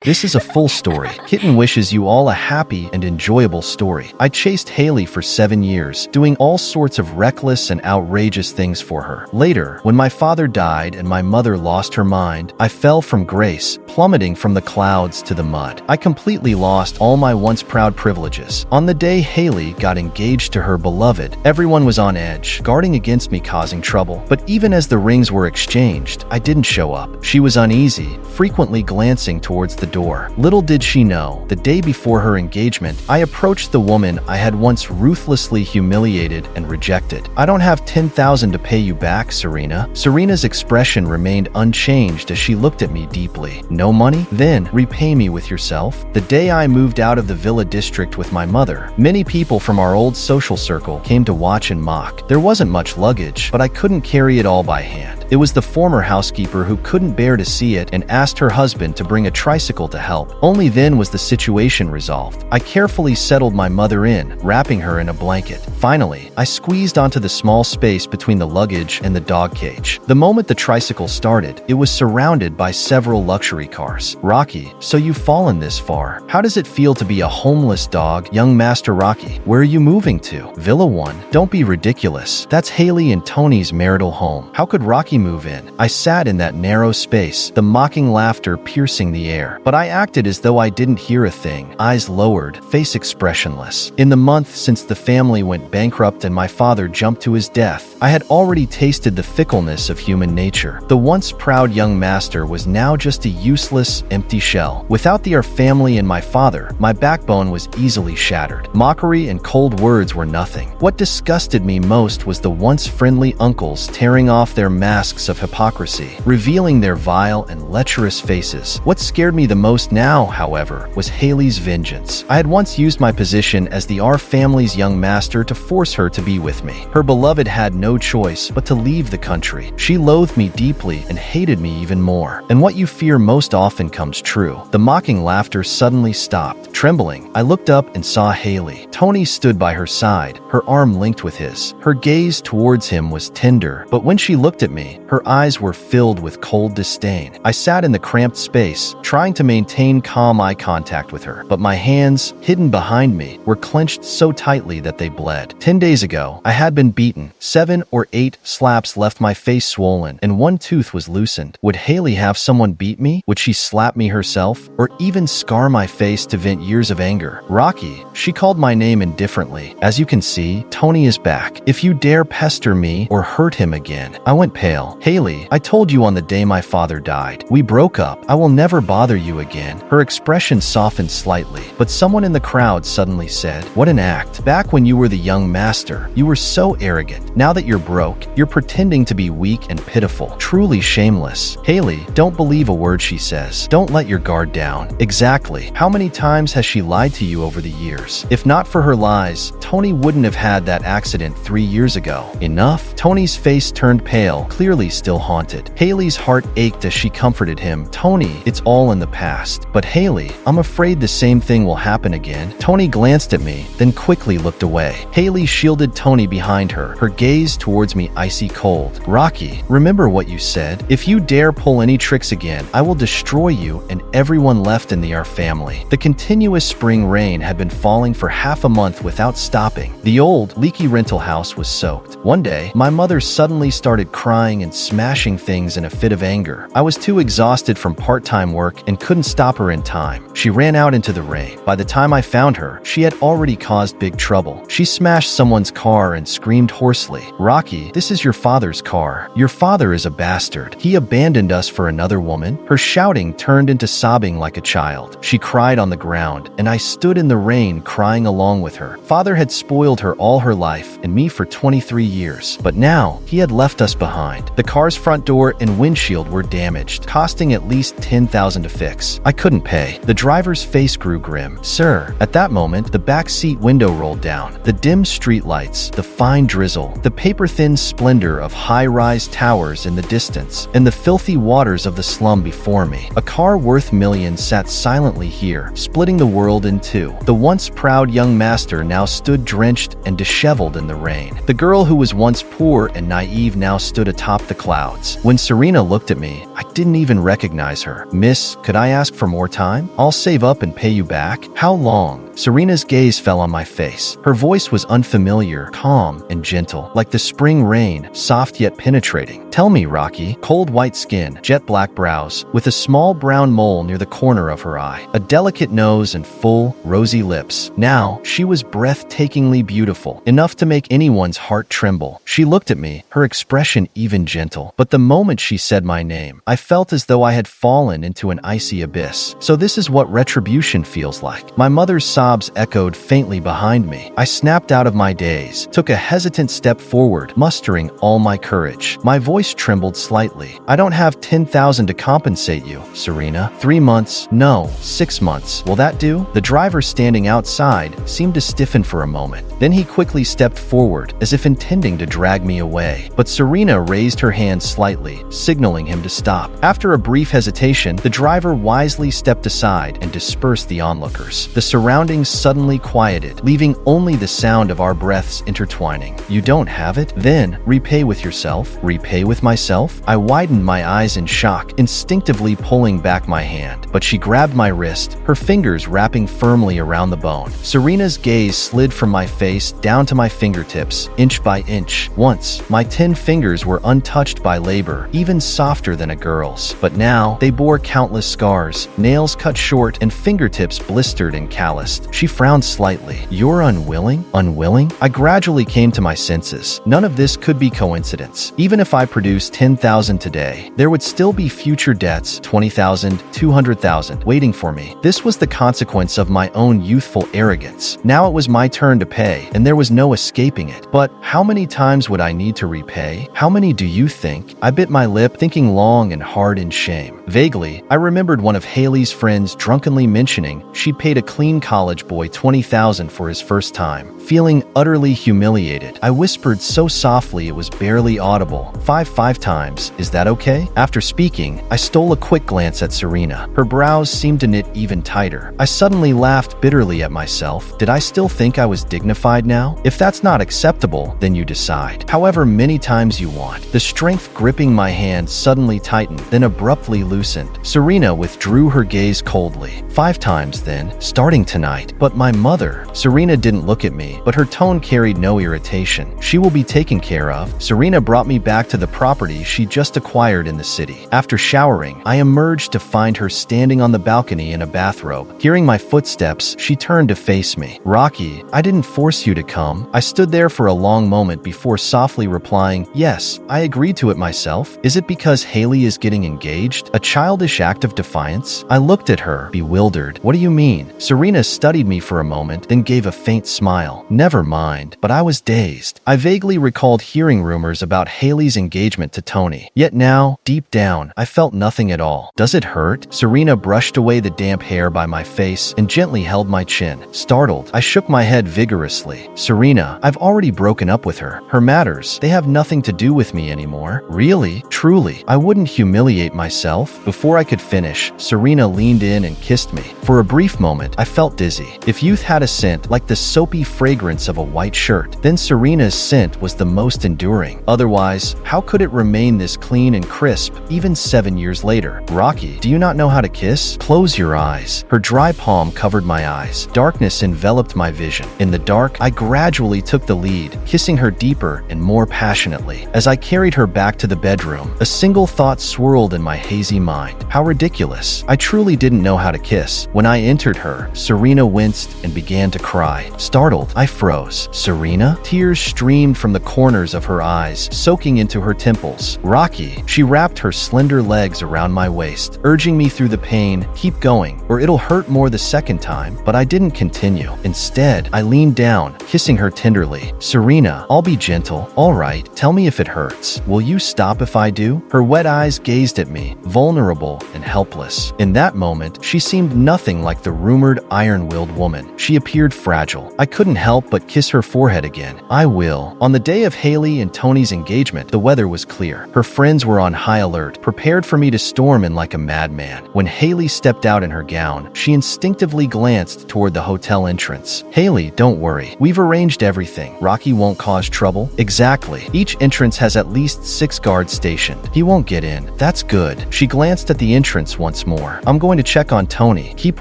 This is a full story. Kitten wishes you all a happy and enjoyable story. I chased Hailey for 7 years, doing all sorts of reckless and outrageous things for her. Later, when my father died and my mother lost her mind, I fell from grace, plummeting from the clouds to the mud. I completely lost all my once proud privileges. On the day Hailey got engaged to her beloved, everyone was on edge, guarding against me causing trouble. But even as the rings were exchanged, I didn't show up. She was uneasy, frequently glancing towards the door. Little did she know, the day before her engagement, I approached the woman I had once ruthlessly humiliated and rejected. "I don't have 10,000 to pay you back, Serena." Serena's expression remained unchanged as she looked at me deeply. "No money? Then repay me with yourself." The day I moved out of the Villa district with my mother, many people from our old social circle came to watch and mock. There wasn't much luggage, but I couldn't carry it all by hand. It was the former housekeeper who couldn't bear to see it and asked her husband to bring a tricycle to help. Only then was the situation resolved. I carefully settled my mother in, wrapping her in a blanket. Finally, I squeezed onto the small space between the luggage and the dog cage. The moment the tricycle started, it was surrounded by several luxury cars. "Rocky, so you've fallen this far. How does it feel to be a homeless dog, young Master Rocky? Where are you moving to?" "Villa 1. Don't be ridiculous. That's Hailey and Tony's marital home. How could Rocky move in?" I sat in that narrow space, the mocking laughter piercing the air. But I acted as though I didn't hear a thing, eyes lowered, face expressionless. In the month since the family went bankrupt and my father jumped to his death, I had already tasted the fickleness of human nature. The once proud young master was now just a useless, empty shell. Without our family and my father, my backbone was easily shattered. Mockery and cold words were nothing. What disgusted me most was the once friendly uncles tearing off their masks of hypocrisy, revealing their vile and lecherous faces. What scared me the most now, however, was Hailey's vengeance. I had once used my position as our family's young master to force her to be with me. Her beloved had no choice but to leave the country. She loathed me deeply and hated me even more. And what you fear most often comes true. The mocking laughter suddenly stopped. Trembling, I looked up and saw Hailey. Tony stood by her side, her arm linked with his. Her gaze towards him was tender, but when she looked at me, her eyes were filled with cold disdain. I sat in the cramped space, trying to maintain calm eye contact with her, but my hands, hidden behind me, were clenched so tightly that they bled. 10 days ago, I had been beaten. 7 or 8 slaps left my face swollen, and one tooth was loosened. Would Hailey have someone beat me? Would she slap me herself? Or even scar my face to vent years of anger? "Rocky," she called my name indifferently. "As you can see, Tony is back. If you dare pester me or hurt him again." I went pale. "Hailey, I told you on the day my father died. We broke up. I will never bother you again." Her expression softened slightly, but someone in the crowd suddenly said, "What an act. Back when you were the young master, you were so arrogant. Now that you're broke, you're pretending to be weak and pitiful. Truly shameless." "Hailey, don't believe a word she says. Don't let your guard down." "Exactly. How many times has she lied to you over the years? If not for her lies, Tony wouldn't have had that accident 3 years ago." "Enough." Tony's face turned pale, clearly still haunted. Hailey's heart ached as she comforted him. "Tony, it's all in the past. But Hailey, I'm afraid the same thing will happen again." Tony glanced at me, then quickly looked away. Hailey shielded Tony behind her, her gaze towards me icy cold. "Rocky, remember what you said. If you dare pull any tricks again, I will destroy you and everyone left in our family." The continuous spring rain had been falling for half a month without stopping. The old, leaky rental house was soaked. One day, my mother suddenly started crying and smashing things in a fit of anger. I was too exhausted from part-time work and couldn't stop her in time. She ran out into the rain. By the time I found her, she had already caused big trouble. She smashed someone's car and screamed hoarsely, "Rocky, this is your father's car. Your father is a bastard. He abandoned us for another woman." Her shouting turned into sobbing like a child. She cried on the ground, and I stood in the rain crying along with her. Father had spoiled her all her life and me for 23 years, but now he had left us behind. The car's front door and windshield were damaged, costing at least $10,000 to fix. I couldn't pay. The driver's face grew grim. "Sir." At that moment, the back seat window rolled down. The dim streetlights, the fine drizzle, the paper-thin splendor of high-rise towers in the distance, and the filthy waters of the slum before me. A car worth millions sat silently here, splitting the world in two. The once proud young master now stood drenched and disheveled in the rain. The girl who was once poor and naive now stood atop the clouds. When Serena looked at me, I didn't even recognize her. "Miss, could I ask for more time? I'll save up and pay you back. How long? Serena's gaze fell on my face. Her voice was unfamiliar, calm, and gentle, like the spring rain, soft yet penetrating. Tell me, Rocky. Cold white skin, jet black brows, with a small brown mole near the corner of her eye, a delicate nose, and full, rosy lips. Now, she was breathtakingly beautiful, enough to make anyone's heart tremble. She looked at me, her expression even gentle. But the moment she said my name, I felt as though I had fallen into an icy abyss. So this is what retribution feels like. My mother's sobs echoed faintly behind me. I snapped out of my daze, took a hesitant step forward, mustering all my courage. My voice trembled slightly. I don't have 10,000 to compensate you, Serena. 3 months? No, 6 months. Will that do? The driver standing outside seemed to stiffen for a moment. Then he quickly stepped forward, as if intending to drag me away. But Serena raised her hand slightly, signaling him to stop. After a brief hesitation, the driver wisely stepped aside and dispersed the onlookers. The surroundings suddenly quieted, leaving only the sound of our breaths intertwining. You don't have it? Then, repay with yourself? Repay with myself? I widened my eyes in shock, instinctively pulling back my hand. But she grabbed my wrist, her fingers wrapping firmly around the bone. Serena's gaze slid from my face down to my fingertips, inch by inch. Once, my 10 fingers were untouched by labor, even softer than a girl's. But now, they bore countless scars, nails cut short, and fingertips blistered and calloused. She frowned slightly. You're unwilling? Unwilling? I gradually came to my senses. None of this could be coincidence. Even if I produced 10,000 today, there would still be future debts, 20,000, 200,000, waiting for me. This was the consequence of my own youthful arrogance. Now it was my turn to pay, and there was no escaping it. But how many times would I need to repay? How many do you think? I bit my lip, thinking long and hard in shame. Vaguely, I remembered one of Hailey's friends drunkenly mentioning she'd paid a clean college boy 20,000 for his first time. Feeling utterly humiliated, I whispered so softly it was barely audible. Five times. Is that okay? After speaking, I stole a quick glance at Serena. Her brows seemed to knit even tighter. I suddenly laughed bitterly at myself. Did I still think I was dignified now? If that's not acceptable, then you decide. However many times you want. The strength gripping my hand suddenly tightened, then abruptly loosened. Serena withdrew her gaze coldly. 5 times then, starting tonight. But my mother. Serena didn't look at me, but her tone carried no irritation. She will be taken care of. Serena brought me back to the property she just acquired in the city. After showering, I emerged to find her standing on the balcony in a bathrobe. Hearing my footsteps, she turned to face me. Rocky, I didn't force you to come. I stood there for a long moment before softly replying, yes, I agreed to it myself. Is it because Hailey is getting engaged? A childish act of defiance? I looked at her, bewildered. What do you mean? Serena studied me for a moment, then gave a faint smile. Never mind, but I was dazed. I vaguely recalled hearing rumors about Hailey's engagement to Tony. Yet now, deep down, I felt nothing at all. Does it hurt? Serena brushed away the damp hair by my face and gently held my chin. Startled, I shook my head vigorously. Serena, I've already broken up with her. Her matters, they have nothing to do with me anymore. Really? Truly? I wouldn't humiliate myself? Before I could finish, Serena leaned in and kissed me. For a brief moment, I felt dizzy. If youth had a scent like the soapy fragrance of a white shirt, then Serena's scent was the most enduring. Otherwise, how could it remain this clean and crisp, even 7 years later? Rocky, do you not know how to kiss? Close your eyes. Her dry palm covered my eyes. Darkness enveloped my vision. In the dark, I gradually took the lead, kissing her deeper and more passionately. As I carried her back to the bedroom, a single thought swirled in my hazy mind. How ridiculous. I truly didn't know how to kiss. When I entered her, Serena winced and began to cry. Startled, I froze. Serena? Tears streamed from the corners of her eyes, soaking into her temples. Rocky, she wrapped her slender legs around my waist, urging me through the pain, keep going, or it'll hurt more the second time. But I didn't continue. Instead, I leaned down, kissing her tenderly. Serena, I'll be gentle. All right, tell me if it hurts. Will you stop if I do? Her wet eyes gazed at me, vulnerable and helpless. In that moment, she seemed nothing like the rumored iron-willed woman. She appeared fragile. I couldn't help but kiss her forehead again. I will. On the day of Hailey and Tony's engagement, the weather was clear. Her friends were on high alert, prepared for me to storm in like a madman. When Hailey stepped out in her gown, she instinctively glanced toward the hotel entrance. Hailey, don't worry. We've arranged everything. Rocky won't cause trouble. Exactly. Each entrance has at least 6 guards stationed. He won't get in. That's good. She glanced at the entrance once once more. I'm going to check on Tony. Keep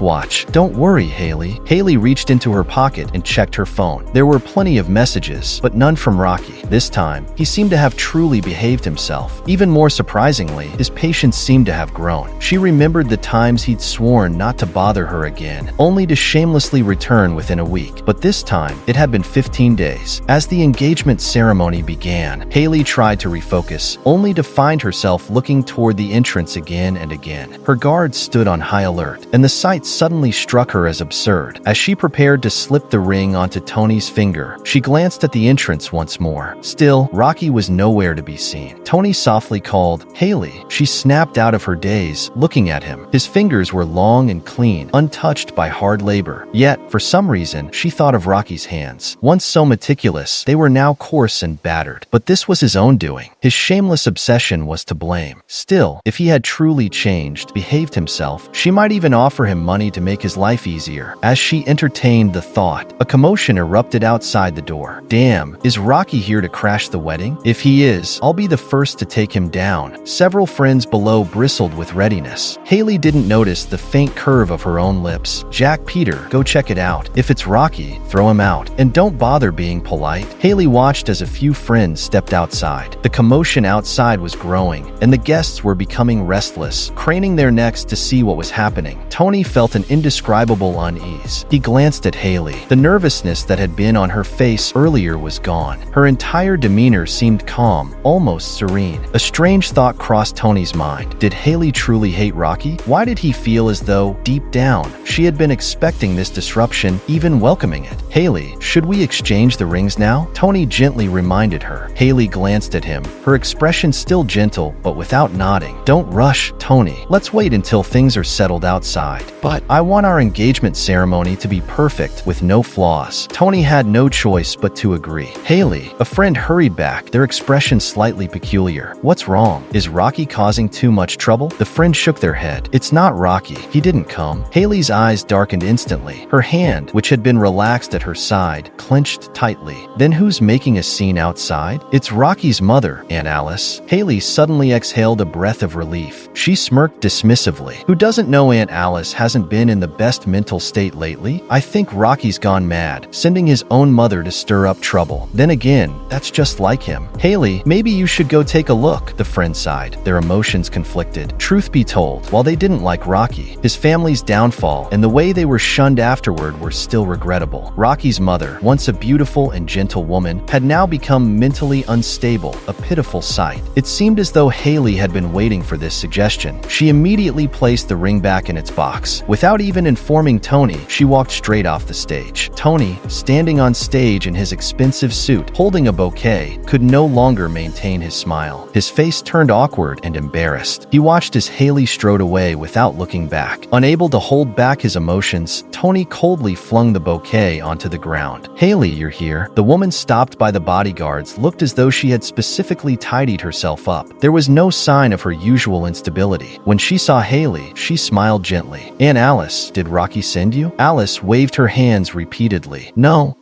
watch. Don't worry, Hailey. Hailey reached into her pocket and checked her phone. There were plenty of messages, but none from Rocky. This time, he seemed to have truly behaved himself. Even more surprisingly, his patience seemed to have grown. She remembered the times he'd sworn not to bother her again, only to shamelessly return within a week. But this time, it had been 15 days. As the engagement ceremony began, Hailey tried to refocus, only to find herself looking toward the entrance again and again. Her guards stood on high alert, and the sight suddenly struck her as absurd. As she prepared to slip the ring onto Tony's finger, she glanced at the entrance once more. Still, Rocky was nowhere to be seen. Tony softly called, "Hailey." She snapped out of her daze, looking at him. His fingers were long and clean, untouched by hard labor. Yet, for some reason, she thought of Rocky's hands. Once so meticulous, they were now coarse and battered. But this was his own doing. His shameless obsession was to blame. Still, if he had truly changed, behaved himself, she might even offer him money to make his life easier. As she entertained the thought, a commotion erupted outside the door. Damn, is Rocky here to crash the wedding? If he is, I'll be the first to take him down. Several friends below bristled with readiness. Hailey didn't notice the faint curve of her own lips. Jack, Peter, go check it out. If it's Rocky, throw him out. And don't bother being polite. Hailey watched as a few friends stepped outside. The commotion outside was growing, and the guests were becoming restless, craning their necks to see what was happening. Tony felt an indescribable unease. He glanced at Hailey. The nervousness that had been on her face earlier was gone. Her entire demeanor seemed calm, almost serene. A strange thought crossed Tony's mind. Did Hailey truly hate Rocky? Why did he feel as though, deep down, she had been expecting this disruption, even welcoming it? "Hailey, should we exchange the rings now?" Tony gently reminded her. Hailey glanced at him, her expression still gentle, but without nodding. "Don't rush, Tony. Let's wait until things are settled outside. But I want our engagement ceremony to be perfect, with no flaws." Tony had no choice but to agree. "Hailey," a friend hurried back, their expression slightly peculiar. "What's wrong? Is Rocky causing too much trouble?" The friends shook their head. "It's not Rocky. He didn't come." Hailey's eyes darkened instantly. Her hand, which had been relaxed at her side, clenched tightly. "Then who's making a scene outside?" "It's Rocky's mother, Aunt Alice." Hailey suddenly exhaled a breath of relief. She smirked dismissively. "Who doesn't know Aunt Alice hasn't been in the best mental state lately? I think Rocky's gone mad, sending his own mother to stir up trouble. Then again, that's just like him." "Hailey, maybe you should go take a look," the friend sighed. Their emotions conflicted. Truth be told, while they didn't like Rocky, his family's downfall and the way they were shunned afterward were still regrettable. Rocky's mother, once a beautiful and gentle woman, had now become mentally unstable, a pitiful sight. It seemed as though Hailey had been waiting for this suggestion. She immediately placed the ring back in its box. Without even informing Tony, she walked straight off the stage. Tony, standing on stage in his expensive suit, holding a bouquet, could no longer maintain his smile. His face turned awkward and embarrassed. He watched as Hailey strode away without looking back. Unable to hold back his emotions, Tony coldly flung the bouquet onto the ground. "Hailey, you're here." The woman stopped by the bodyguards looked as though she had specifically tidied herself up. There was no sign of her usual instability. When she saw Hailey, she smiled gently. "Aunt Alice, did Rocky send you?" Alice waved her hands repeatedly. No,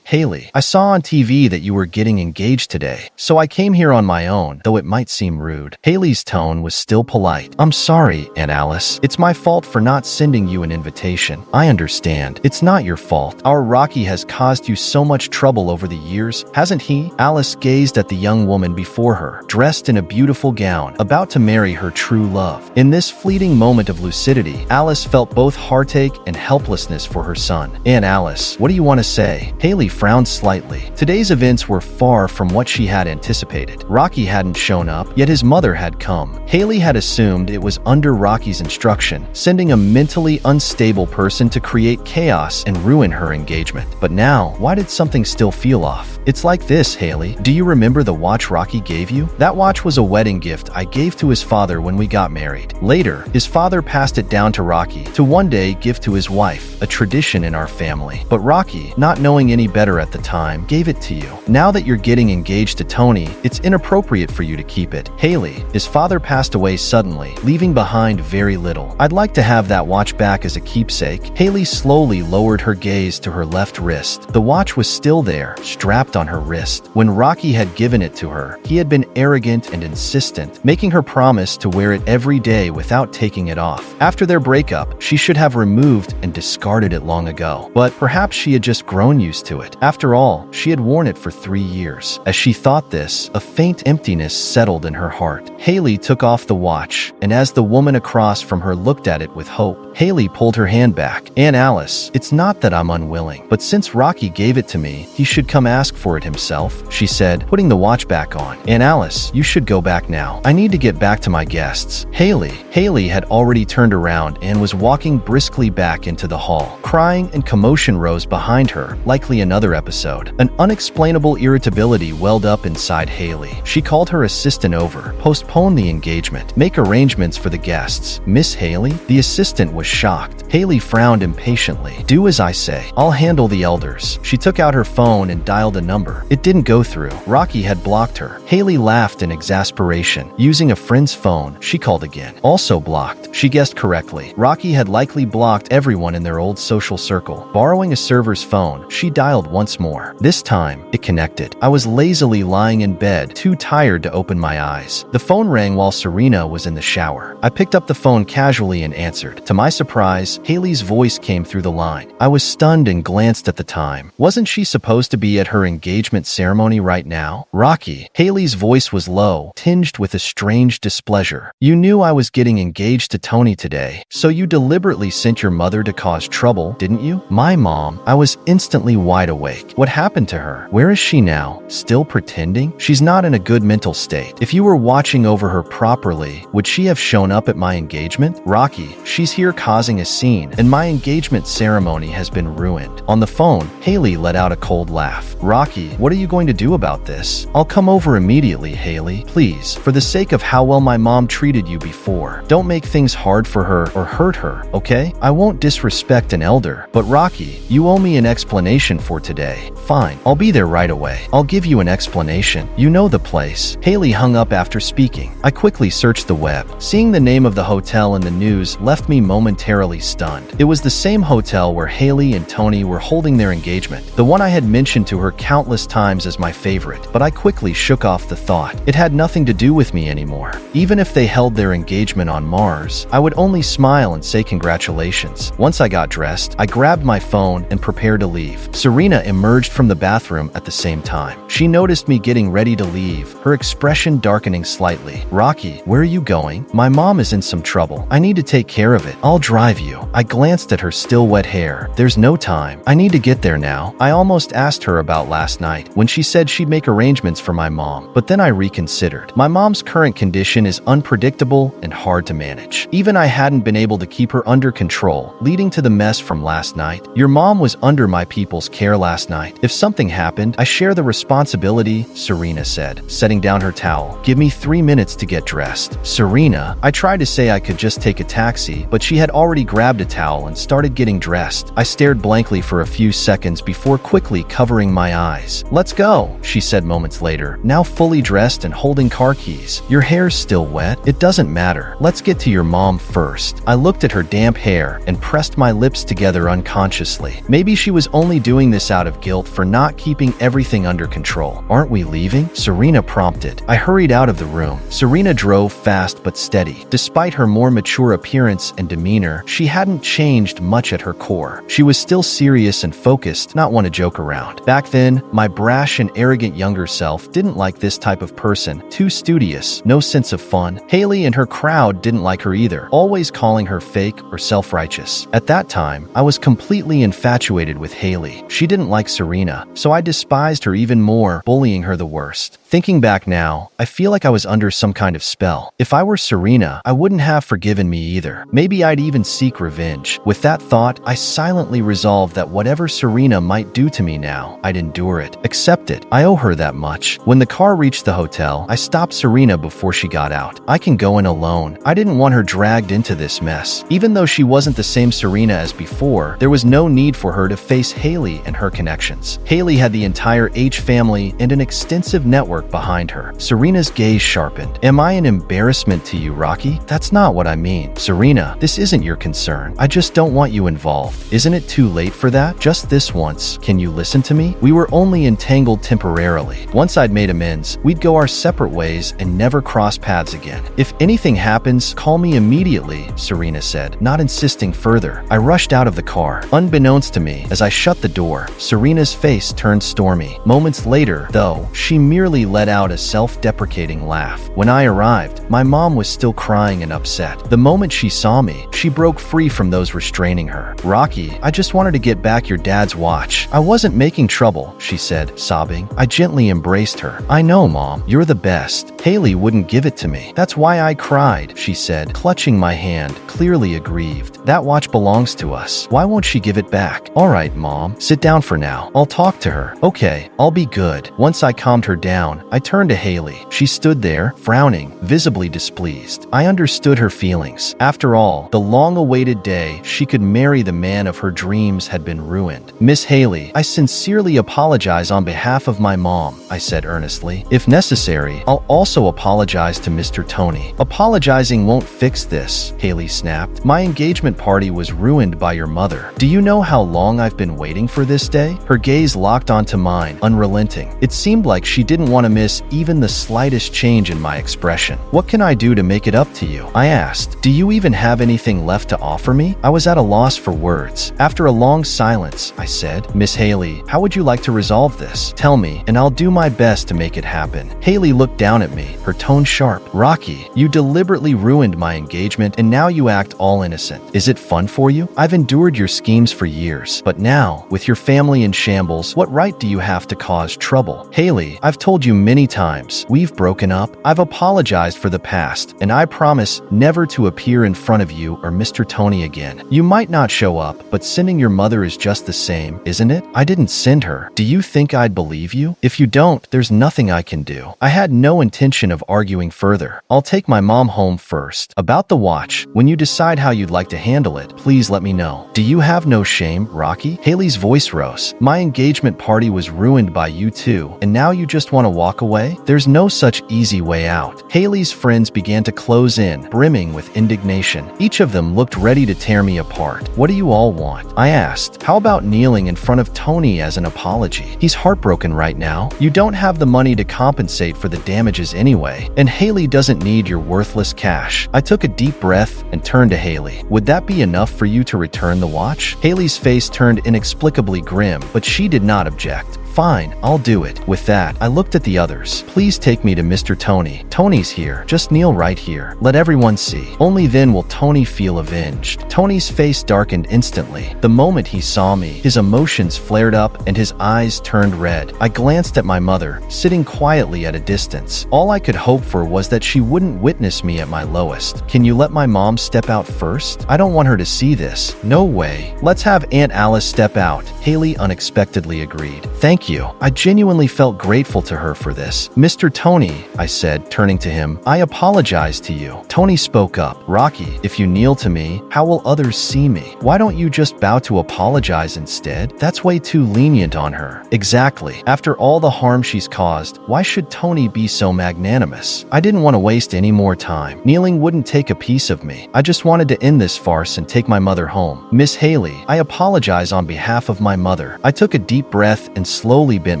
Hailey. I saw on TV that you were getting engaged today, so I came here on my own, though it might seem rude." Hailey's tone was still polite. "I'm sorry, Aunt Alice. It's my fault for not sending you an invitation. I understand. It's not your fault. Our Rocky has caused you so much trouble over the years, hasn't he?" Alice gazed at the young woman before her, dressed in a beautiful gown, about to marry her true love. In this fleeting moment of lucidity, Alice felt both heartache and helplessness for her son. "Aunt Alice, what do you want to say?" Hailey frowned slightly. Today's events were far from what she had anticipated. Rocky hadn't shown up, yet his mother had come. Hailey had assumed it was under Rocky's instruction, sending a mentally unstable person to create chaos and ruin her engagement. But now, why did something still feel off? "It's like this, Hailey. Do you remember the watch Rocky gave you? That watch was a wedding gift I gave to his father when we got married. Later, his father passed it down to Rocky to one day give to his wife, a tradition in our family. But Rocky, not knowing any better at the time, gave it to you. Now that you're getting engaged to Tony, it's inappropriate for you to keep it. Hailey, his father passed away suddenly, leaving behind very little. I'd like to have that watch back as a keepsake." Hailey slowly lowered her gaze to her left wrist. The watch was still there, strapped on her wrist. When Rocky had given it to her, he had been arrogant and insistent, making her promise to wear it every day without without taking it off. After their breakup, she should have removed and discarded it long ago. But perhaps she had just grown used to it. After all, she had worn it for 3 years. As she thought this, a faint emptiness settled in her heart. Hailey took off the watch, and as the woman across from her looked at it with hope, Hailey pulled her hand back. "Aunt Alice, it's not that I'm unwilling, but since Rocky gave it to me, he should come ask for it himself," she said, putting the watch back on. "Aunt Alice, you should go back now. I need to get back to my guests." Hailey had already turned around and was walking briskly back into the hall. Crying and commotion rose behind her, likely another episode. An unexplainable irritability welled up inside Hailey. She called her assistant over, postponed the engagement, make arrangements for the guests. "Miss Hailey?" The assistant was shocked. Hailey frowned impatiently. "Do as I say. I'll handle the elders." She took out her phone and dialed a number. It didn't go through. Rocky had blocked her. Hailey laughed in exasperation. Using a friend's phone, she called again. Also blocked. She guessed correctly. Rocky had likely blocked everyone in their old social circle. Borrowing a server's phone, she dialed once more. This time, it connected. I was lazily lying in bed, too tired to open my eyes. The phone rang while Serena was in the shower. I picked up the phone casually and answered. To my surprise, Hailey's voice came through the line. I was stunned and glanced at the time. Wasn't she supposed to be at her engagement ceremony right now? "Rocky." Hailey's voice was low, tinged with a strange displeasure. "You knew I was getting engaged to Tony today, so you deliberately sent your mother to cause trouble, didn't you?" "My mom?" I was instantly wide awake. What happened to her? Where is she now? Still pretending? She's not in a good mental state. If you were watching over her properly, would she have shown up at my engagement? "Rocky, she's here causing a scene, and my engagement ceremony has been ruined." On the phone, Hailey let out a cold laugh. "Rocky, what are you going to do about this?" "I'll come over immediately, Hailey. Please, for the sake of how well my mom treated you before, don't make things hard for her or hurt her, okay? I won't disrespect an elder, but Rocky, you owe me an explanation for today." "Fine, I'll be there right away. I'll give you an explanation. You know the place." Hailey hung up after speaking. I quickly searched the web. Seeing the name of the hotel in the news left me momentarily stunned. It was the same hotel where Hailey and Tony were holding their engagement, the one I had mentioned to her countless times as my favorite, but I quickly shook off the thought. It had nothing to do with me anymore. Even if they held their engagement on Mars, I would only smile and say congratulations. Once I got dressed, I grabbed my phone and prepared to leave. Serena emerged from the bathroom at the same time. She noticed me getting ready to leave, her expression darkening slightly. "Rocky, where are you going?" "My mom is in some trouble. I need to take care of it. I'll drive you." I glanced at her still wet hair. "There's no time. I need to get there now." I almost asked her about last night when she said she'd make arrangements for my mom, but then I reconsidered. My mom's current condition is unpredictable and hard to manage. Even I hadn't been able to keep her under control, leading to the mess from last night. "Your mom was under my people's care last night. If something happened, I share the responsibility," Serena said, setting down her towel. "Give me 3 minutes to get dressed." "Serena," I tried to say I could just take a taxi, but she had already grabbed a towel and started getting dressed. I stared blankly for a few seconds before quickly covering my eyes. "Let's go," she said moments later, now fully dressed and holding car keys. "Your hair's still wet. It doesn't matter. Let's get to your mom first." I looked at her damp hair and pressed my lips together unconsciously. Maybe she was only doing this out of guilt for not keeping everything under control. "Aren't we leaving?" Serena prompted. I hurried out of the room. Serena drove fast but steady. Despite her more mature appearance and demeanor, she hadn't changed much at her core. She was still serious and focused, not one to joke around. Back then, my brash and arrogant younger self didn't like this type of person. Too studious, no sense of fun. Hailey and her crowd didn't like her either, always calling her fake or self-righteous. At that time, I was completely infatuated with Hailey. She didn't like Serena, so I despised her even more, bullying her the worst. Thinking back now, I feel like I was under some kind of spell. If I were Serena, I wouldn't have forgiven me either. Maybe I'd even seek revenge. With that thought, I silently resolved that whatever Serena might do to me now, I'd endure it, accept it. I owe her that much. When the car reached the hotel, I stopped Serena before she got out. I can go in alone. I didn't want her dragged into this mess. Even though she wasn't the same Serena as before, there was no need for her to face Hailey and her connections. Hailey had the entire H family and an extensive network behind her. Serena's gaze sharpened. "Am I an embarrassment to you, Rocky?" "That's not what I mean. Serena, this isn't isn't your concern. I just don't want you involved. Isn't it too late for that? Just this once. Can you listen to me? We were only entangled temporarily. Once I'd made amends, we'd go our separate ways and never cross paths again. If anything happens, call me immediately, Serena said, not insisting further. I rushed out of the car. Unbeknownst to me, as I shut the door, Serena's face turned stormy. Moments later, though, she merely let out a self-deprecating laugh. When I arrived, my mom was still crying and upset. The moment she saw me, she broke free from those restraining her. Rocky, I just wanted to get back your dad's watch. I wasn't making trouble, she said, sobbing. I gently embraced her. I know, Mom. You're the best. Hailey wouldn't give it to me. That's why I cried, she said, clutching my hand, clearly aggrieved. That watch belongs to us. Why won't she give it back? All right, Mom. Sit down for now. I'll talk to her. Okay, I'll be good. Once I calmed her down, I turned to Hailey. She stood there, frowning, visibly displeased. I understood her feelings. After all, the long-awaited day she could marry the man of her dreams had been ruined. Miss Hailey, I sincerely apologize on behalf of my mom, I said earnestly. If necessary, I'll also apologize to Mr. Tony. Apologizing won't fix this, Hailey snapped. My engagement party was ruined by your mother. Do you know how long I've been waiting for this day? Her gaze locked onto mine, unrelenting. It seemed like she didn't want to miss even the slightest change in my expression. What can I do to make it up to you? I asked. Do you even have anything left to offer me? I was at a loss for words. After a long silence, I said, Miss Hailey, how would you like to resolve this? Tell me, and I'll do my best to make it happen. Hailey looked down at me, her tone sharp. Rocky, you deliberately ruined my engagement and now you act all innocent. Is it fun for you? I've endured your schemes for years, but now, with your family in shambles, what right do you have to cause trouble? Hailey, I've told you many times, we've broken up. I've apologized for the past, and I promise never to appear in front of you or Mr. Tony again. You might not show up, but sending your mother is just the same, isn't it? I didn't send her. Do you think I'd believe you? If you don't, there's nothing I can do. I had no intention of arguing further. I'll take my mom home first. About the watch, when you decide how you'd like to handle it, please let me know. Do you have no shame, Rocky? Hailey's voice rose. My engagement party was ruined by you too, and now you just want to walk away? There's no such easy way out. Hailey's friends began to close in, brimming with indignation. Each of them looked ready to tear me apart. What do you all want? I asked. How about kneeling in front of Tony as an apology? He's heartbroken right now. You don't have the money to compensate for the damages anyway, and Hailey doesn't need your worthless cash. I took a deep breath and turned to Hailey. Would that be enough for you to return the watch? Hailey's face turned inexplicably grim, but she did not object. Fine, I'll do it. With that, I looked at the others. Please take me to Mr. Tony. Tony's here. Just kneel right here. Let everyone see. Only then will Tony feel avenged. Tony's face darkened instantly. The moment he saw me, his emotions flared up and his eyes turned red. I glanced at my mother, sitting quietly at a distance. All I could hope for was that she wouldn't witness me at my lowest. Can you let my mom step out first? I don't want her to see this. No way. Let's have Aunt Alice step out, Hailey unexpectedly agreed. Thank you. I genuinely felt grateful to her for this. Mr. Tony, I said, turning to him, I apologize to you. Tony spoke up. Rocky, if you kneel to me, how will others see me? Why don't you just bow to apologize instead? That's way too lenient on her. Exactly. After all the harm she's caused, why should Tony be so magnanimous? I didn't want to waste any more time. Kneeling wouldn't take a piece of me. I just wanted to end this farce and take my mother home. Miss Hailey, I apologize on behalf of my mother. I took a deep breath and slowly bent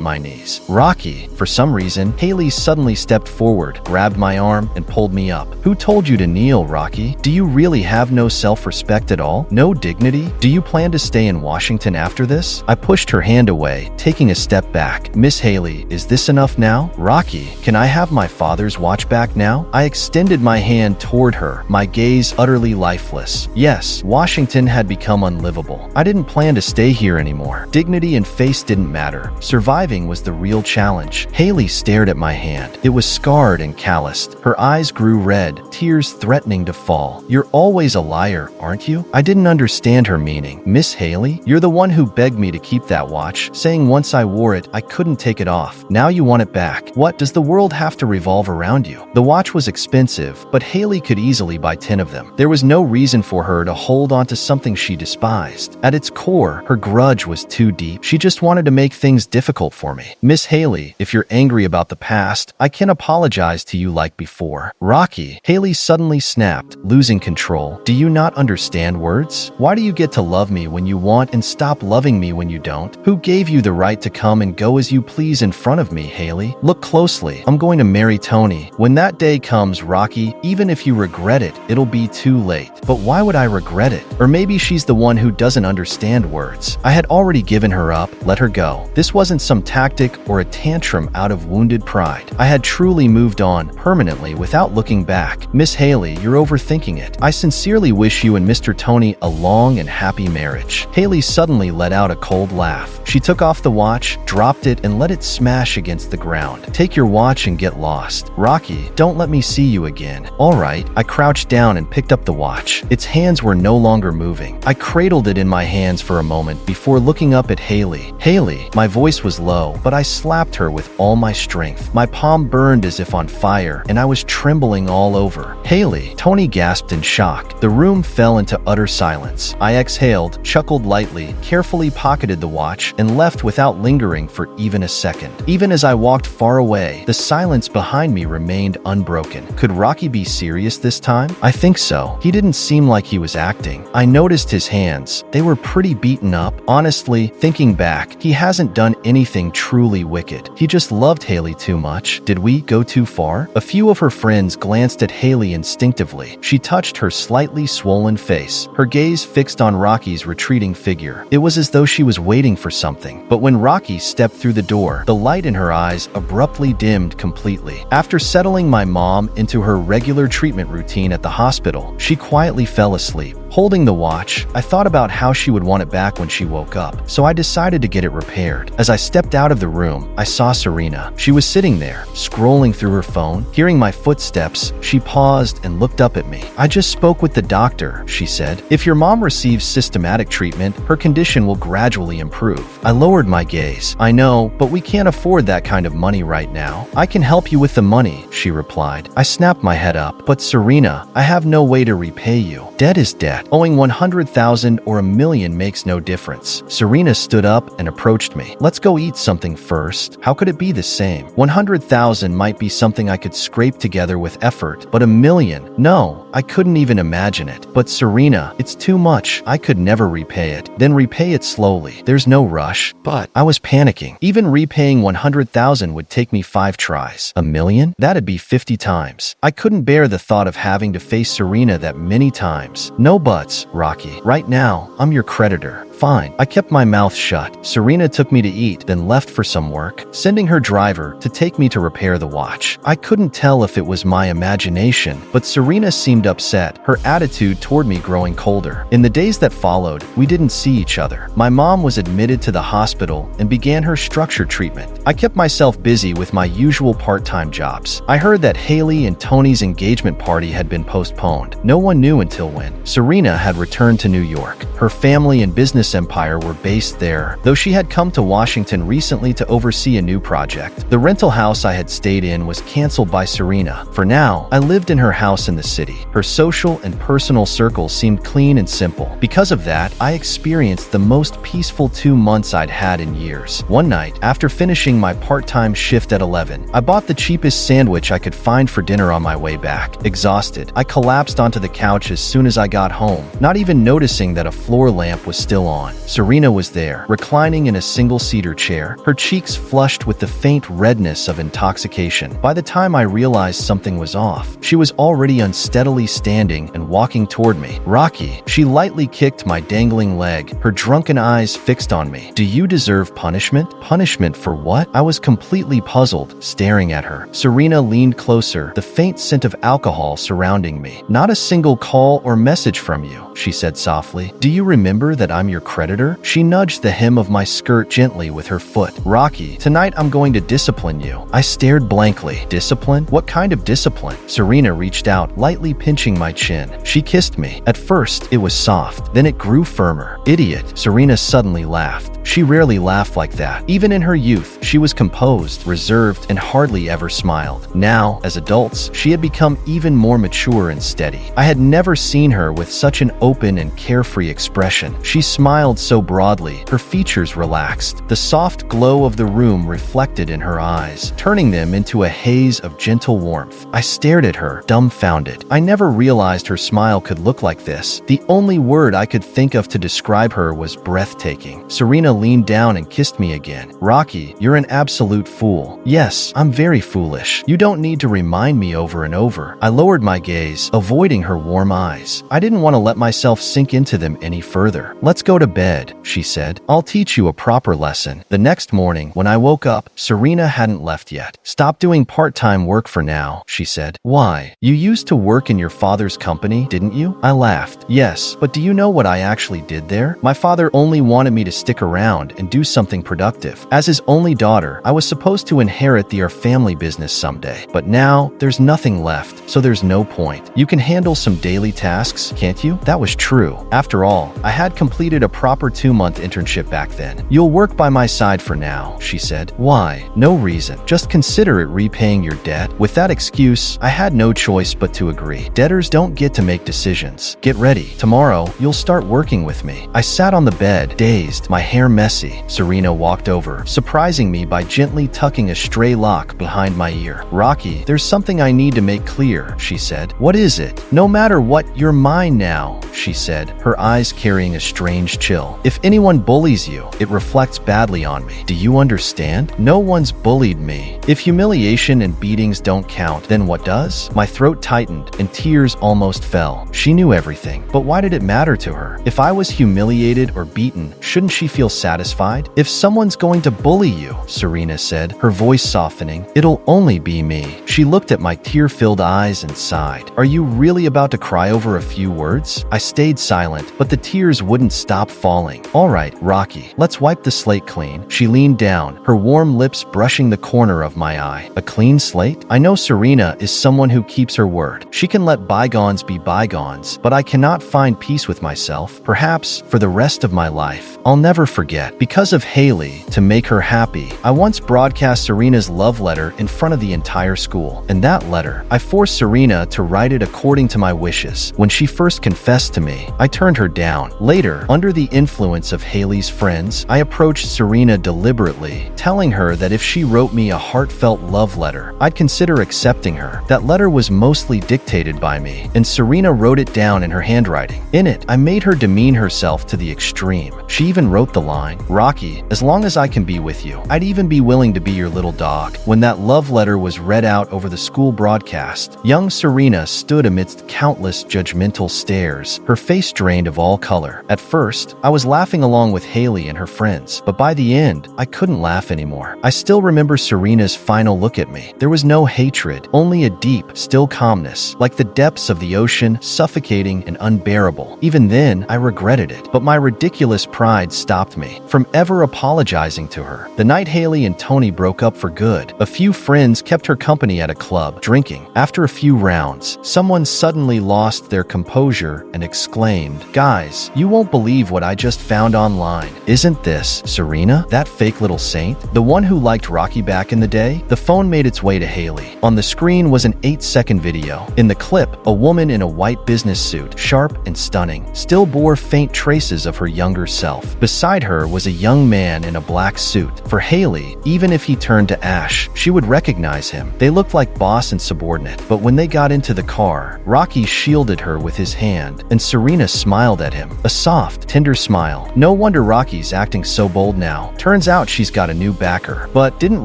my knees. Rocky, for some reason, Hailey suddenly stepped forward, grabbed my arm, and pulled me up. Who told you to kneel, Rocky? Do you really have no self-respect at all? No dignity? Do you plan to stay in Washington after this? I pushed her hand away, taking a step back. Miss Hailey, is this enough now? Rocky, can I have my father's watch back now? I extended my hand toward her, my gaze utterly lifeless. Yes, Washington had become unlivable. I didn't plan to stay here anymore. Dignity and face didn't matter. Surviving was the real challenge. Hailey stared at my hand. It was scarred and calloused. Her eyes grew red, tears threatening to fall. You're always a liar, aren't you? I didn't understand her meaning. Miss Hailey, you're the one who begged me to keep that watch, saying once I wore it, I couldn't take it off. Now you want it back. What, does the world have to revolve around you? The watch was expensive, but Hailey could easily buy 10 of them. There was no reason for her to hold on to something she despised. At its core, her grudge was too deep. She just wanted to make things difficult for me. Miss Hailey, if you're angry about the past, I can apologize to you like before. Rocky, Hailey suddenly snapped, losing control. Do you not understand words? Why do you get to love me when you want and stop loving me when you don't? Who gave you the right to come and go as you please in front of me, Hailey? Look closely. I'm going to marry Tony. When that day comes, Rocky, even if you regret it, it'll be too late. But why would I regret it? Or maybe she's the one who doesn't understand words. I had already given her up, let her go. This wasn't some tactic or a tantrum out of wounded pride. I had truly moved on permanently without looking back. Miss Hailey, you're overthinking it. I sincerely wish you and Mr. Tony a long and happy marriage. Hailey suddenly let out a cold laugh. She took off the watch, dropped it, and let it smash against the ground. Take your watch and get lost. Rocky, don't let me see you again. All right. I crouched down and picked up the watch. Its hands were no longer moving. I cradled it in my hands for a moment before looking up at Hailey. Hailey, my voice was low, but I slapped her with all my strength. My palm burned as if on fire, and I was trembling all over. Hailey, Tony gasped in shock. The room fell into utter silence. I exhaled, chuckled lightly, carefully pocketed the watch, and left without lingering for even a second. Even as I walked far away, the silence behind me remained unbroken. Could Rocky be serious this time? I think so. He didn't seem like he was acting. I noticed his hands. They were pretty beaten up. Honestly, thinking back, he hasn't done anything truly wicked. He just loved Hailey too much. Did we go too far? A few of her friends glanced at Hailey instinctively. She touched her slightly swollen face, her gaze fixed on Rocky's retreating figure. It was as though she was waiting for something. But when Rocky stepped through the door, the light in her eyes abruptly dimmed completely. After settling my mom into her regular treatment routine at the hospital, she quietly fell asleep. Holding the watch, I thought about how she would want it back when she woke up, so I decided to get it repaired. As I stepped out of the room, I saw Serena. She was sitting there, scrolling through her phone. Hearing my footsteps, she paused and looked up at me. I just spoke with the doctor, she said. If your mom receives systematic treatment, her condition will gradually improve. I lowered my gaze. I know, but we can't afford that kind of money right now. I can help you with the money, she replied. I snapped my head up. But Serena, I have no way to repay you. Debt is debt. Owing 100,000 or a million makes no difference. Serena stood up and approached me. Let's go eat something first. How could it be the same? 100,000 might be something I could scrape together with effort, but a million? No, I couldn't even imagine it. But Serena, it's too much. I could never repay it. Then repay it slowly. There's no rush. But I was panicking. Even repaying 100,000 would take me 5 tries. A million? That'd be 50 times. I couldn't bear the thought of having to face Serena that many times. No buts, Rocky. Right now, I'm your creditor. Fine. I kept my mouth shut. Serena took me to eat, then left for some work, sending her driver to take me to repair the watch. I couldn't tell if it was my imagination, but Serena seemed upset, her attitude toward me growing colder. In the days that followed, we didn't see each other. My mom was admitted to the hospital and began her structure treatment. I kept myself busy with my usual part-time jobs. I heard that Hailey and Tony's engagement party had been postponed. No one knew until when. Serena had returned to New York. Her family and business empire were based there, though she had come to Washington recently to oversee a new project. The rental house I had stayed in was canceled by Serena. For now, I lived in her house in the city. Her social and personal circle seemed clean and simple. Because of that, I experienced the most peaceful 2 months I'd had in years. One night, after finishing my part-time shift at 11, I bought the cheapest sandwich I could find for dinner on my way back. Exhausted, I collapsed onto the couch as soon as I got home, not even noticing that a floor lamp was still on. Serena was there, reclining in a single cedar chair, her cheeks flushed with the faint redness of intoxication. By the time I realized something was off, she was already unsteadily standing and walking toward me. Rocky, she lightly kicked my dangling leg, her drunken eyes fixed on me. Do you deserve punishment? Punishment for what? I was completely puzzled, staring at her. Serena leaned closer, the faint scent of alcohol surrounding me. Not a single call or message from you, she said softly. Do you remember that I'm your creditor? She nudged the hem of my skirt gently with her foot. Rocky, tonight I'm going to discipline you. I stared blankly. Discipline? What kind of discipline? Serena reached out, lightly pinching my chin. She kissed me. At first, it was soft. Then it grew firmer. Idiot. Serena suddenly laughed. She rarely laughed like that. Even in her youth, she was composed, reserved, and hardly ever smiled. Now, as adults, she had become even more mature and steady. I had never seen her with such an open and carefree expression. She smiled so broadly, her features relaxed. The soft glow of the room reflected in her eyes, turning them into a haze of gentle warmth. I stared at her, dumbfounded. I never realized her smile could look like this. The only word I could think of to describe her was breathtaking. Serena leaned down and kissed me again. Rocky, you're an absolute fool. Yes, I'm very foolish. You don't need to remind me over and over. I lowered my gaze, avoiding her warm eyes. I didn't want to let myself sink into them any further. Let's go to bed, she said. I'll teach you a proper lesson. The next morning, when I woke up, Serena hadn't left yet. Stop doing part-time work for now, she said. Why? You used to work in your father's company, didn't you? I laughed. Yes, but do you know what I actually did there? My father only wanted me to stick around and do something productive. As his only daughter, I was supposed to inherit our family business someday. But now, there's nothing left, so there's no point. You can handle some daily tasks, can't you? That was true. After all, I had completed a proper 2-month internship back then. You'll work by my side for now, she said. Why? No reason. Just consider it repaying your debt. With that excuse, I had no choice but to agree. Debtors don't get to make decisions. Get ready. Tomorrow, you'll start working with me. I sat on the bed, dazed, my hair messy. Serena walked over, surprising me by gently tucking a stray lock behind my ear. Rocky, there's something I need to make clear, she said. What is it? No matter what, you're mine now, she said, her eyes carrying a strange chill. If anyone bullies you, it reflects badly on me. Do you understand? No one's bullied me. If humiliation and beatings don't count, then what does? My throat tightened and tears almost fell. She knew everything, but why did it matter to her? If I was humiliated or beaten, shouldn't she feel satisfied? If someone's going to bully you, Serena said, her voice softening, it'll only be me. She looked at my tear-filled eyes and sighed. Are you really about to cry over a few words? I stayed silent, but the tears wouldn't stop falling. All right, Rocky, let's wipe the slate clean. She leaned down, her warm lips brushing the corner of my eye. A clean slate? I know Serena is someone who keeps her word. She can let bygones be bygones, but I cannot find peace with myself. Perhaps for the rest of my life. I'll never forget. Because of Hailey, to make her happy, I once broadcast Serena's love letter in front of the entire school. In that letter, I forced Serena to write it according to my wishes. When she first confessed to me, I turned her down. Later, under the influence of Hailey's friends, I approached Serena deliberately, telling her that if she wrote me a heartfelt love letter, I'd consider accepting her. That letter was mostly dictated by me, and Serena wrote it down in her handwriting. In it, I made her demean herself to the extreme. She even wrote the line, Rocky, as long as I can be with you, I'd even be willing to be your little dog. When that love letter was read out over the school broadcast, young Serena stood amidst countless judgmental stares, her face drained of all color. At first, I was laughing along with Hailey and her friends, but by the end, I couldn't laugh anymore. I still remember Serena's final look at me. There was no hatred, only a deep, still calmness, like the depths of the ocean, suffocating and unbearable. Even then, I regretted it, but my ridiculous pride stopped me from ever apologizing to her. The night Hailey and Tony broke up for good, a few friends kept her company at a club, drinking. After a few rounds, someone suddenly lost their composure and exclaimed, Guys, you won't believe what I just found online. Isn't this Serena, that fake little saint? The one who liked Rocky back in the day? The phone made its way to Hailey. On the screen was an 8-second video. In the clip, a woman in a white business suit, sharp and stunning, still bore faint traces of her younger self. Beside her was a young man in a black suit. For Hailey, even if he turned to ash, she would recognize him. They looked like boss and subordinate, but when they got into the car, Rocky shielded her with his hand, and Serena smiled at him. A soft, tender smile. No wonder Rocky's acting so bold now. Turns out she's got a new backer. But didn't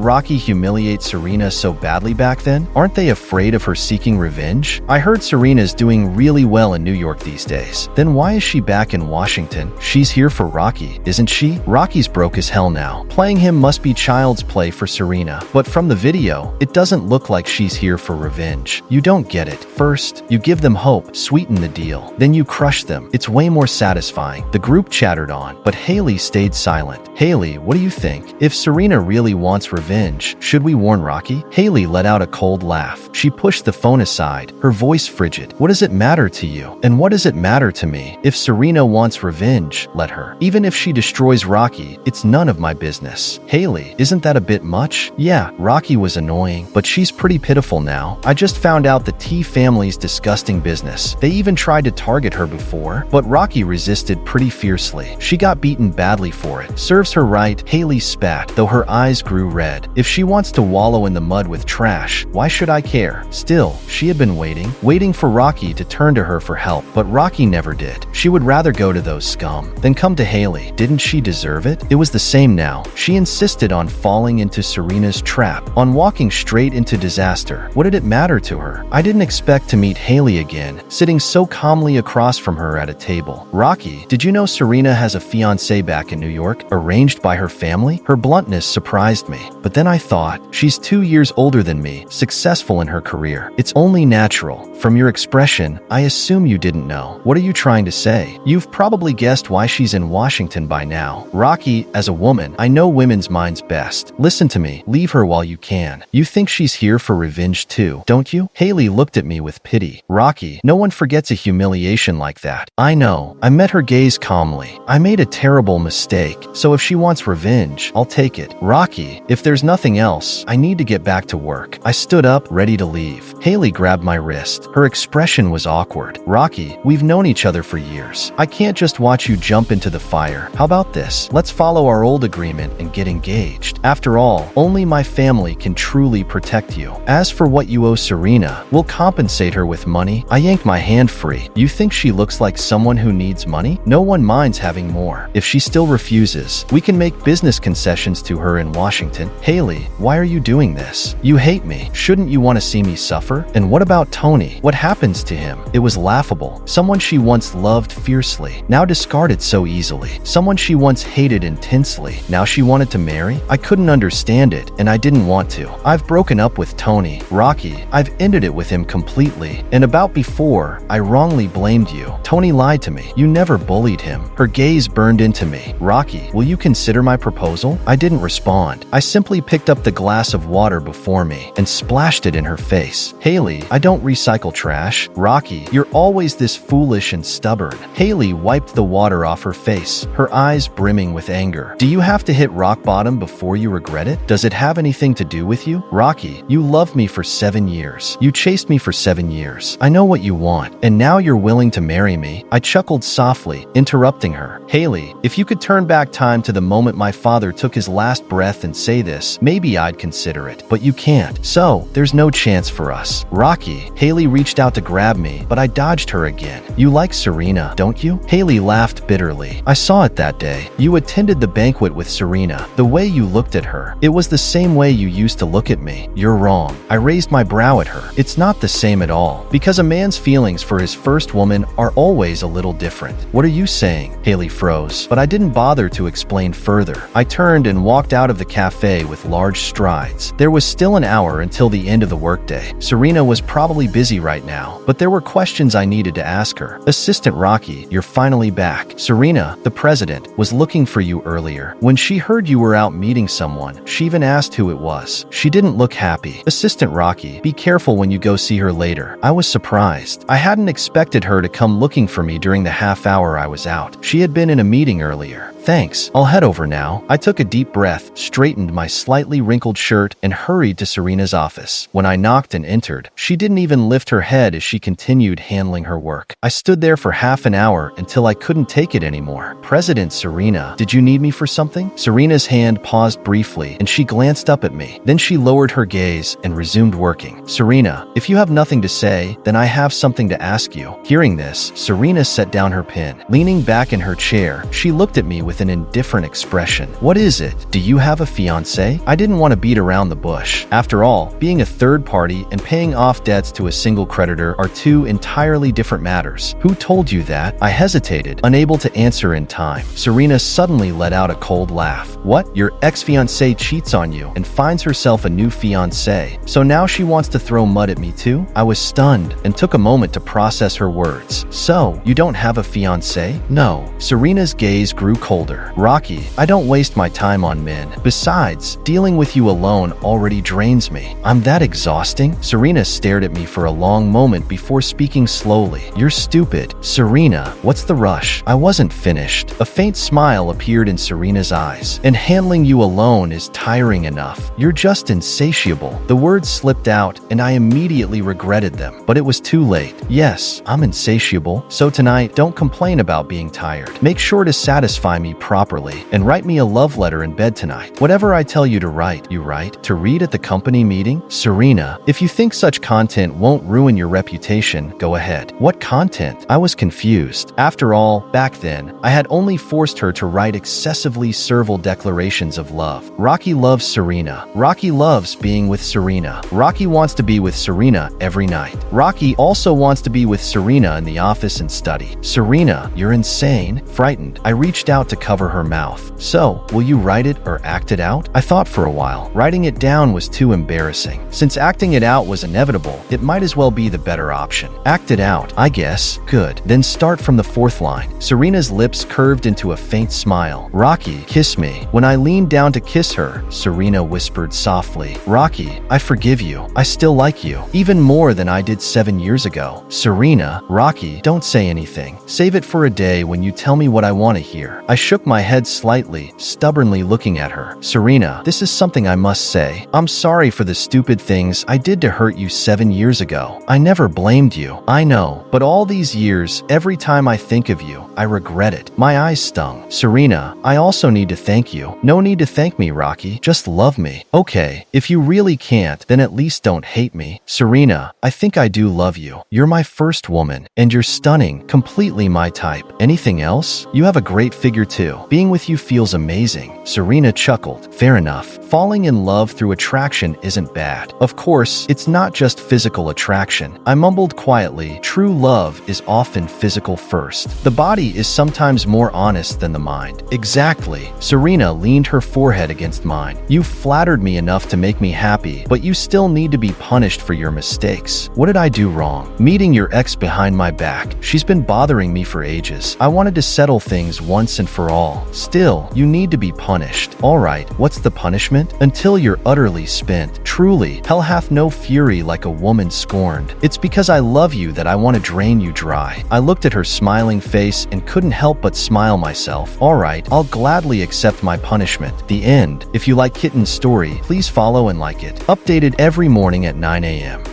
Rocky humiliate Serena so badly back then? Aren't they afraid of her seeking revenge? I heard Serena's doing really well in New York these days. Then why is she back in Washington? She's here for Rocky, isn't she? Rocky's broke as hell now. Playing him must be child's play for Serena. But from the video, it doesn't look like she's here for revenge. You don't get it. First, you give them hope, sweeten the deal. Then you crush them. It's way more satisfying. The group chattered on, but Hailey stayed silent. Hailey, what do you think? If Serena really wants revenge, should we warn Rocky? Hailey let out a cold laugh. She pushed the phone aside, her voice frigid. What does it matter to you? And what does it matter to me? If Serena wants revenge, let her. Even if she destroys Rocky, it's none of my business. Hailey, isn't that a bit much? Yeah, Rocky was annoying, but she's pretty pitiful now. I just found out the T family's disgusting business. They even tried to to target her before, but Rocky resisted pretty fiercely. She got beaten badly for it. Serves her right, Hailey spat, though her eyes grew red. If she wants to wallow in the mud with trash, why should I care? Still, she had been waiting for Rocky to turn to her for help, but Rocky never did. She would rather go to those scum than come to Hailey. Didn't she deserve it? It was the same now. She insisted on falling into Serena's trap, on walking straight into disaster. What did it matter to her? I didn't expect to meet Hailey again, sitting so calmly across from her at a table. Rocky, did you know Serena has a fiancé back in New York, arranged by her family? Her bluntness surprised me. But then I thought, she's 2 years older than me, successful in her career. It's only natural. From your expression, I assume you didn't know. What are you trying to say? You've probably guessed why she's in Washington by now. Rocky, as a woman, I know women's minds best. Listen to me. Leave her while you can. You think she's here for revenge too, don't you? Hailey looked at me with pity. Rocky, no one forgets a humiliation like that. I know. I met her gaze calmly. I made a terrible mistake, so if she wants revenge, I'll take it. Rocky, if there's nothing else, I need to get back to work. I stood up, ready to leave. Hailey grabbed my wrist. Her expression was awkward. Rocky, we've known each other for years. I can't just watch you jump into the fire. How about this? Let's follow our old agreement and get engaged. After all, only my family can truly protect you. As for what you owe Serena, we'll compensate her with money. I yanked my hand free. You think she looks like someone who needs money? No one minds having more. If she still refuses, we can make business concessions to her in Washington. Hailey, why are you doing this? You hate me. Shouldn't you want to see me suffer? And what about Tony? What happens to him? It was laughable. Someone she once loved fiercely, now discarded so easily. Someone she once hated intensely, now she wanted to marry? I couldn't understand it, and I didn't want to. I've broken up with Tony. Rocky, I've ended it with him completely. And about before, I wrongly blamed you. Tony lied to me. You never bullied him. Her gaze burned into me. Rocky, will you consider my proposal? I didn't respond. I simply picked up the glass of water before me and splashed it in her face. Hailey, I don't recycle trash. Rocky, you're always this foolish and stubborn. Hailey wiped the water off her face, her eyes brimming with anger. Do you have to hit rock bottom before you regret it? Does it have anything to do with you? Rocky, you loved me for 7 years. You chased me for 7 years. I know what you want, and now you're willing to marry me. I chuckled softly, interrupting her. Hailey, if you could turn back time to the moment my father took his last breath and say this, maybe I'd consider it. But you can't. So, there's no chance for us. Rocky, Hailey reached out to grab me, but I dodged her again. You like Serena, don't you? Hailey laughed bitterly. I saw it that day. You attended the banquet with Serena. The way you looked at her, it was the same way you used to look at me. You're wrong. I raised my brow at her. It's not the same at all. Because a man's feelings for his first woman are always a little different. What are you saying? Hailey froze, but I didn't bother to explain further. I turned and walked out of the cafe with large strides. There was still an hour until the end of the workday. Serena was probably busy right now, but there were questions I needed to ask her. Assistant Rocky, you're finally back. Serena, the president, was looking for you earlier. When she heard you were out meeting someone, she even asked who it was. She didn't look happy. Assistant Rocky, be careful when you go see her later. I was surprised. I hadn't expected her to come looking for me during the half hour I was out. She had been in a meeting earlier. Thanks. I'll head over now. I took a deep breath, straightened my slightly wrinkled shirt, and hurried to Serena's office. When I knocked and entered, she didn't even lift her head as she continued handling her work. I stood there for half an hour until I couldn't take it anymore. President Serena, did you need me for something? Serena's hand paused briefly, and she glanced up at me. Then she lowered her gaze and resumed working. Serena, if you have nothing to say, then I have something to ask you. Hearing this, Serena set down her pen. Leaning back in her chair, she looked at me with an indifferent expression. What is it? Do you have a fiancé? I didn't want to beat around the bush. After all, being a third party and paying off debts to a single creditor are two entirely different matters. Who told you that? I hesitated, unable to answer in time. Serena suddenly let out a cold laugh. What? Your ex-fiancé cheats on you and finds herself a new fiancé. So now she wants to throw mud at me too? I was stunned and took a moment to process her words. So, you don't have a fiancé? No. Serena's gaze grew colder. shoulder. Rocky, I don't waste my time on men. Besides, dealing with you alone already drains me. I'm that exhausting? Serena stared at me for a long moment before speaking slowly. You're stupid. Serena, what's the rush? I wasn't finished. A faint smile appeared in Serena's eyes. And handling you alone is tiring enough. You're just insatiable. The words slipped out, and I immediately regretted them. But it was too late. Yes, I'm insatiable. So tonight, don't complain about being tired. Make sure to satisfy me properly, and write me a love letter in bed tonight. Whatever I tell you to write, you write. To read at the company meeting? Serena, if you think such content won't ruin your reputation, go ahead. What content? I was confused. After all, back then, I had only forced her to write excessively servile declarations of love. Rocky loves Serena. Rocky loves being with Serena. Rocky wants to be with Serena every night. Rocky also wants to be with Serena in the office and study. Serena, you're insane. Frightened, I reached out to cover her mouth. So, will you write it or act it out? I thought for a while. Writing it down was too embarrassing. Since acting it out was inevitable, it might as well be the better option. Act it out, I guess. Good. Then start from the fourth line. Serena's lips curved into a faint smile. Rocky, kiss me. When I leaned down to kiss her, Serena whispered softly, Rocky, I forgive you. I still like you. Even more than I did 7 years ago. Serena, Rocky, don't say anything. Save it for a day when you tell me what I want to hear. I shook my head slightly, stubbornly looking at her. Serena, this is something I must say. I'm sorry for the stupid things I did to hurt you 7 years ago. I never blamed you. I know. But all these years, every time I think of you, I regret it. My eyes stung. Serena, I also need to thank you. No need to thank me, Rocky. Just love me. Okay, if you really can't, then at least don't hate me. Serena, I think I do love you. You're my first woman, and you're stunning, completely my type. Anything else? You have a great figure too. Being with you feels amazing. Serena chuckled. Fair enough. Falling in love through attraction isn't bad. Of course, it's not just physical attraction. I mumbled quietly, true love is often physical first. The body is sometimes more honest than the mind. Exactly. Serena leaned her forehead against mine. You flattered me enough to make me happy, but you still need to be punished for your mistakes. What did I do wrong? Meeting your ex behind my back. She's been bothering me for ages. I wanted to settle things once and for all. Still, you need to be punished. Alright, what's the punishment? Until you're utterly spent. Truly, hell hath no fury like a woman scorned. It's because I love you that I want to drain you dry. I looked at her smiling face and couldn't help but smile myself. Alright, I'll gladly accept my punishment. The end. If you like Kitten's story, please follow and like it. Updated every morning at 9 a.m.